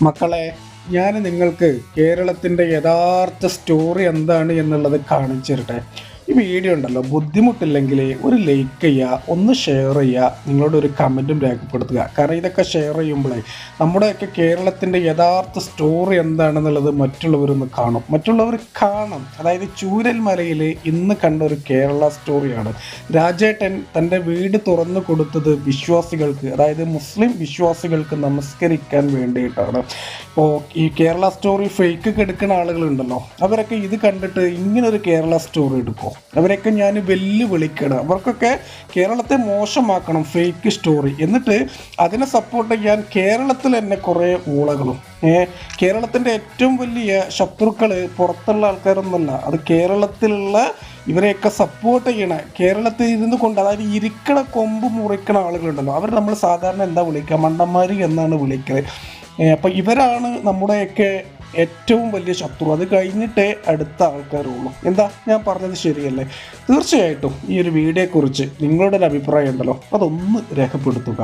മക്കളെ, ഞാൻ നിങ്ങൾക്ക് കേരളത്തിൻ്റെ യഥാർത്ഥ സ്റ്റോറി എന്താണ് എന്നുള്ളത് കാണിച്ചു തരട്ടെ. ഈ വീഡിയോ ഉണ്ടല്ലോ, ബുദ്ധിമുട്ടില്ലെങ്കിൽ ഒരു ലൈക്ക് ചെയ്യുക, ഒന്ന് ഷെയർ ചെയ്യുക, നിങ്ങളുടെ ഒരു കമൻറ്റും രേഖപ്പെടുത്തുക. കാരണം ഇതൊക്കെ ഷെയർ ചെയ്യുമ്പോഴേ നമ്മുടെയൊക്കെ കേരളത്തിൻ്റെ യഥാർത്ഥ സ്റ്റോറി എന്താണെന്നുള്ളത് മറ്റുള്ളവരൊന്ന് കാണും. അതായത് ചൂരൽ മലയിൽ ഇന്ന് കണ്ട ഒരു കേരള സ്റ്റോറിയാണ്. രാജേട്ടൻ തൻ്റെ വീട് തുറന്നു കൊടുത്തത് വിശ്വാസികൾക്ക്, അതായത് മുസ്ലിം വിശ്വാസികൾക്ക് നമസ്കരിക്കാൻ വേണ്ടിയിട്ടാണ്. ഇപ്പോൾ ഈ കേരള സ്റ്റോറി ഫേക്ക് എടുക്കുന്ന ആളുകളുണ്ടല്ലോ, അവരൊക്കെ ഇത് കണ്ടിട്ട് ഇങ്ങനൊരു കേരള സ്റ്റോറി എടുക്കും. അവരൊക്കെ ഞാൻ വെല്ലുവിളിക്കണം. അവർക്കൊക്കെ കേരളത്തെ മോശമാക്കണം, ഫേക്ക് സ്റ്റോറി. എന്നിട്ട് അതിനെ സപ്പോർട്ട് ചെയ്യാൻ കേരളത്തിൽ തന്നെ കുറേ ഊളകളും. കേരളത്തിൻ്റെ ഏറ്റവും വലിയ ശത്രുക്കൾ പുറത്തുള്ള ആൾക്കാരൊന്നുമല്ല, അത് കേരളത്തിലുള്ള ഇവരെയൊക്കെ സപ്പോർട്ട് ചെയ്യണ, കേരളത്തിൽ ഇരുന്ന് കൊണ്ട്, അതായത് ഇരിക്കണ കൊമ്പ് മുറിക്കണ ആളുകളുണ്ടല്ലോ, അവർ നമ്മൾ സാധാരണ എന്താ വിളിക്കുക, മണ്ടന്മാർ എന്നാണ് വിളിക്കുന്നത്. അപ്പം ഇവരാണ് നമ്മുടെയൊക്കെ ഏറ്റവും വലിയ ശത്രു. അത് കഴിഞ്ഞിട്ടേ അടുത്ത ആൾക്കാരുള്ളൂ. എന്താ ഞാൻ പറഞ്ഞത് ശരിയല്ലേ? തീർച്ചയായിട്ടും ഈ ഒരു വീഡിയോയെക്കുറിച്ച് നിങ്ങളുടെ ഒരു അഭിപ്രായം ഉണ്ടല്ലോ, അതൊന്ന് രേഖപ്പെടുത്തുക.